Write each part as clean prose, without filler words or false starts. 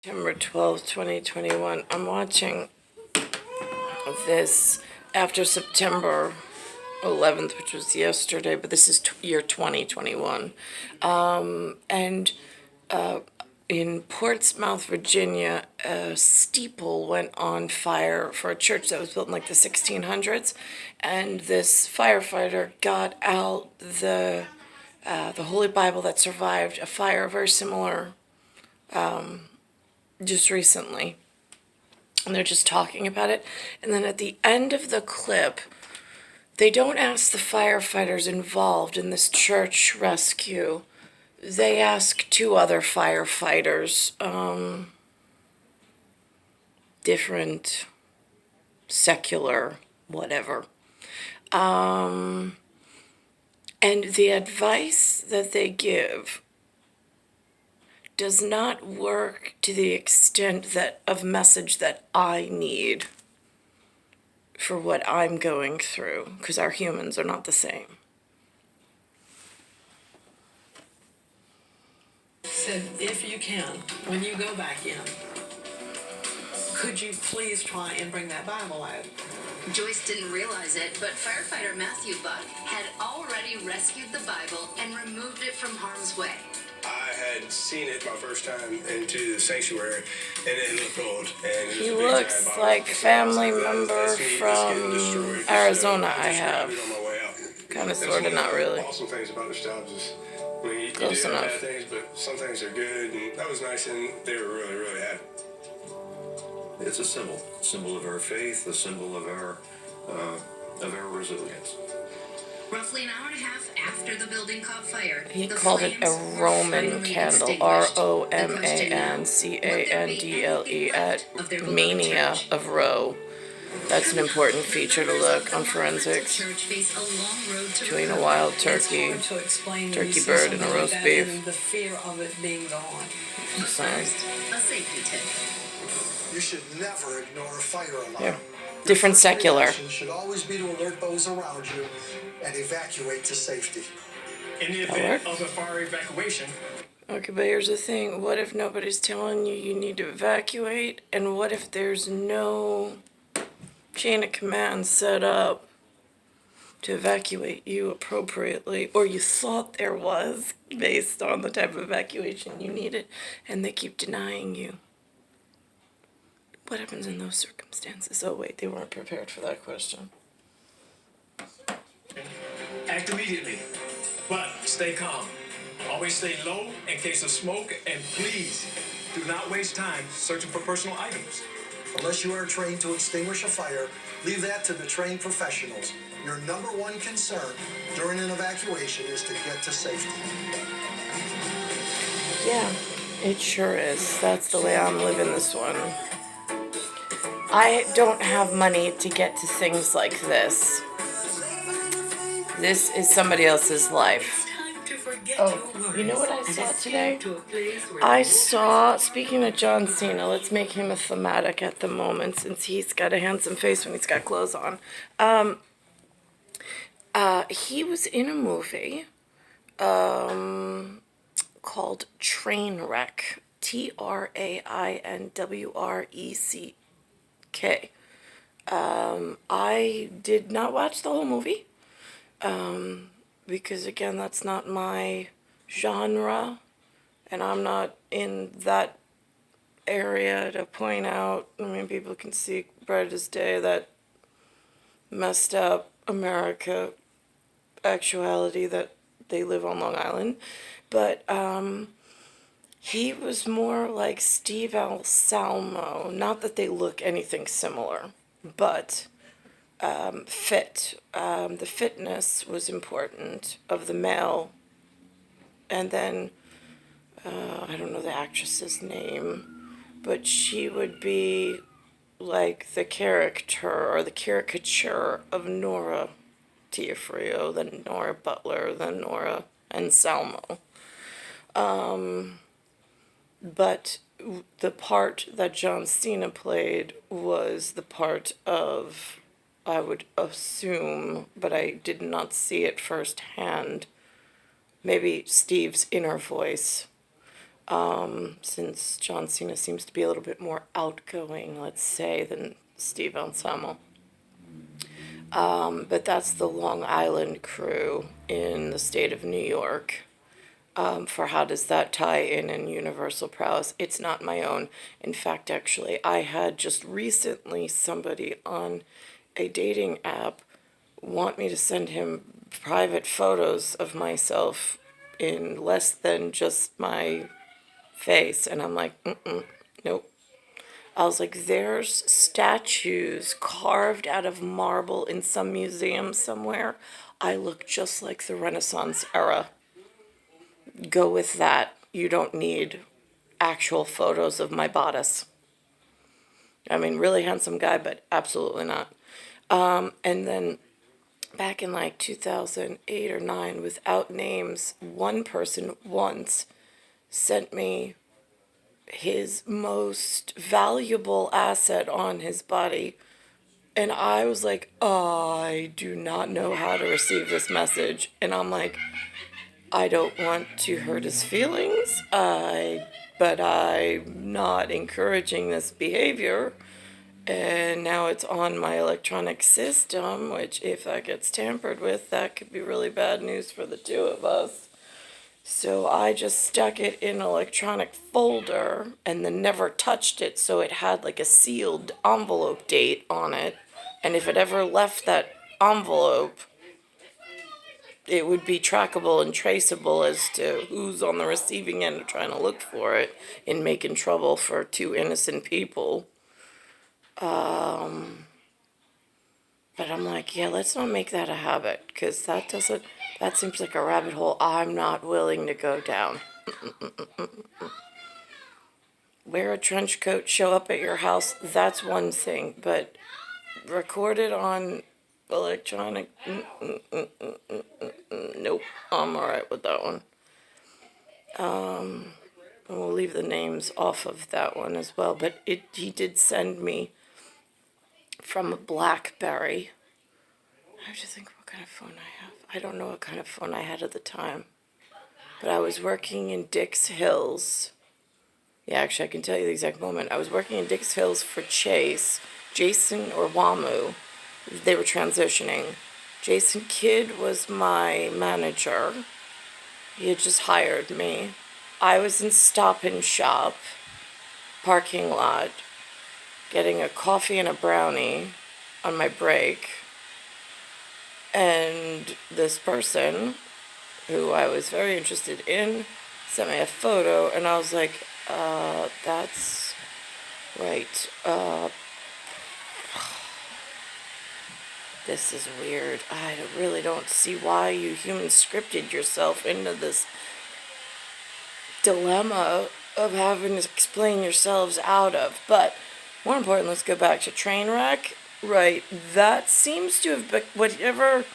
September 12th, 2021. I'm watching this after September 11th, which was yesterday, but this is year 2021. In Portsmouth, Virginia, a steeple went on fire for a church that was built in like the 1600s, and this firefighter got out the Holy Bible that survived a fire very similar just recently, and they're just talking about it. And then at the end of the clip, they don't ask the firefighters involved in this church rescue. They ask two other firefighters, different, secular, whatever. And the advice that they give does not work to the extent that of message that I need for what I'm going through, because our humans are not the same. Said, if you can, when you go back in, could you please try and bring that Bible out? Joyce didn't realize it, but firefighter Matthew Buck had already rescued the Bible and removed it from harm's way. I had seen it my first time into the sanctuary, and it looked old. And He looks like family member from Arizona I have. Kind of, sort of, not really. Awesome things about the STOUPs is when you Close do have enough. bad things, but some things are good, and that was nice, and they were really, really happy. It's a symbol of our faith, a symbol of our resilience. Roughly an hour and a half after the building caught fire, He called it a Roman candle, ROMANCANDLE, at Mania of Roe. That's an important feature to look on forensics. Between a wild turkey bird, and a roast beef. The fear of it being gone. So, A safety tip. You should never ignore a fire alarm. yeah. Different secular. Your should always be to alert those around you and evacuate to safety. In the event of a fire evacuation, Okay, but here's the thing. What if nobody's telling you you need to evacuate? And what if there's no chain of command set up to evacuate you appropriately? Or you thought there was, based on the type of evacuation you needed, and they keep denying you? What happens in those circumstances? Oh wait, they weren't prepared for that question. act immediately, but stay calm. Always stay low in case of smoke, and please do not waste time searching for personal items. Unless you are trained to extinguish a fire, leave that to the trained professionals. Your number one concern during an evacuation is to get to safety. Yeah, it sure is. That's the way I'm living this one. I don't have money to get to things like this. This is somebody else's life. Oh, you know what I saw today? I saw, speaking of John Cena, let's make him a thematic at the moment since he's got a handsome face when he's got clothes on. He was in a movie called Trainwreck, TRAINWRECK. I did not watch the whole movie. Because again, that's not my genre, and I'm not in that area to point out. I mean, people can see bright as day that messed up America actuality that they live on Long Island. But he was more like Steve Anselmo. Not that they look anything similar, but fit. The fitness was important of the male. And then, I don't know the actress's name, but she would be like the character or the caricature of Nora Tiafrio, then Nora Butler, then Nora Anselmo. But the part that John Cena played was the part of, I would assume, but I did not see it firsthand, maybe Steve's inner voice. since John Cena seems to be a little bit more outgoing, let's say, than Steve Anselmo. But that's the Long Island crew in the state of New York. For how does that tie in Universal Prowess? It's not my own. In fact, actually, I had just recently somebody on a dating app want me to send him private photos of myself in less than just my face. And I'm like, nope. I was like, there's statues carved out of marble in some museum somewhere. I look just like the Renaissance era. Go with that. You don't need actual photos of my bodice. I mean, really handsome guy, but absolutely not. And then back in like 2008 or 9, without names, one person once sent me his most valuable asset on his body. And I was like, I do not know how to receive this message. And I'm like, I don't want to hurt his feelings, but I'm not encouraging this behavior. And now it's on my electronic system, which if that gets tampered with, that could be really bad news for the two of us. So I just stuck it in an electronic folder and then never touched it, so it had like a sealed envelope date on it. And if it ever left that envelope, it would be trackable and traceable as to who's on the receiving end of trying to look for it and making trouble for two innocent people. But I'm like, yeah, let's not make that a habit, because that seems like a rabbit hole I'm not willing to go down. Wear a trench coat, show up at your house, that's one thing, but record it on electronic, nope, I'm alright with that one. And we'll leave the names off of that one as well, but he did send me from a BLACKBERRY. I have to think what kind of phone I have. I don't know what kind of phone I had at the time, but I was working in Dix Hills. Yeah, actually, I can tell you the exact moment. I was working in Dix Hills for Jason or Wamu. They were transitioning. Jason Kidd was my manager. He had just hired me. I was in Stop and Shop parking lot getting a coffee and a brownie on my break. And this person, who I was very interested in, sent me a photo, and I was like, that's right. This is weird. I really don't see why you humans scripted yourself into this dilemma of having to explain yourselves out of. But more important, let's go back to Trainwreck. Right, that seems to have been whatever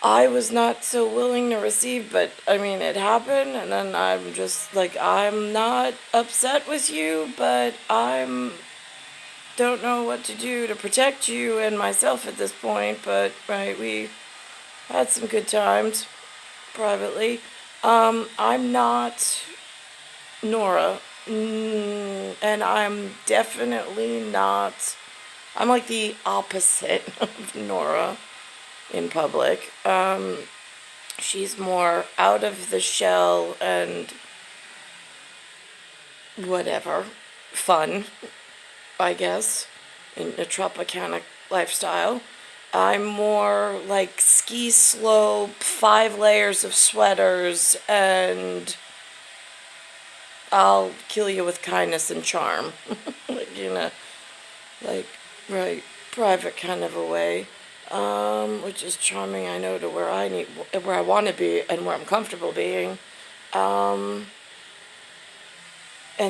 I was not so willing to receive, but I mean, it happened, and then I'm just like, I'm not upset with you, but don't know what to do to protect you and myself at this point. But right, we had some good times privately. I'm not Nora, and I'm definitely not. I'm like the opposite of Nora in public. She's more out of the shell and whatever, fun, I guess, in a Tropicana lifestyle. I'm more like ski slope, 5 layers of sweaters, and I'll kill you with kindness and charm. Like, you know, like, right, private kind of a way, which is charming, I know, to where I want to be and where I'm comfortable being. And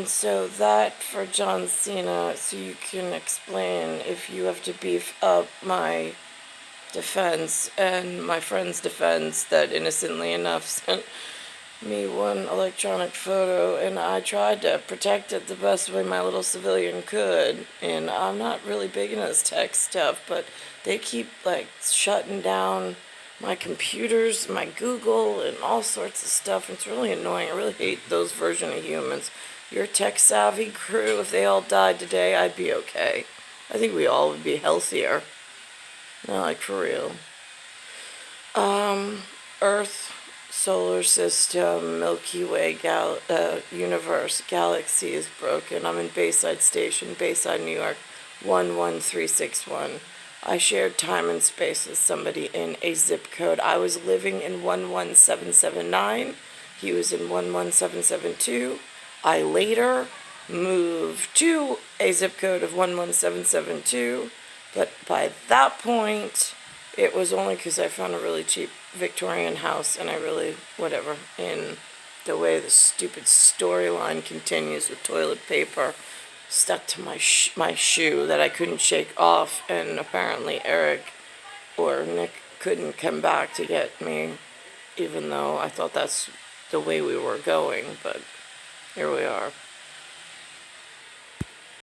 so that for John Cena, so you can explain if you have to beef up my defense and my friend's defense that innocently enough sent me one electronic photo, and I tried to protect it the best way my little civilian could. And I'm not really big into this tech stuff, but they keep like shutting down my computers, my Google, and all sorts of stuff. It's really annoying. I really hate those version of humans. Your tech-savvy crew, if they all died today, I'd be okay. I think we all would be healthier. No, like, for real. Earth, solar system, Milky Way, universe, galaxy is broken. I'm in Bayside Station, Bayside, New York, 11361. I shared time and space with somebody in a zip code. I was living in 11779. He was in 11772. I later moved to a zip code of 11772, but by that point, it was only because I found a really cheap Victorian house, and I really, whatever, in the way the stupid storyline continues with toilet paper stuck to my shoe that I couldn't shake off, and apparently Eric or Nick couldn't come back to get me, even though I thought that's the way we were going, but here we are.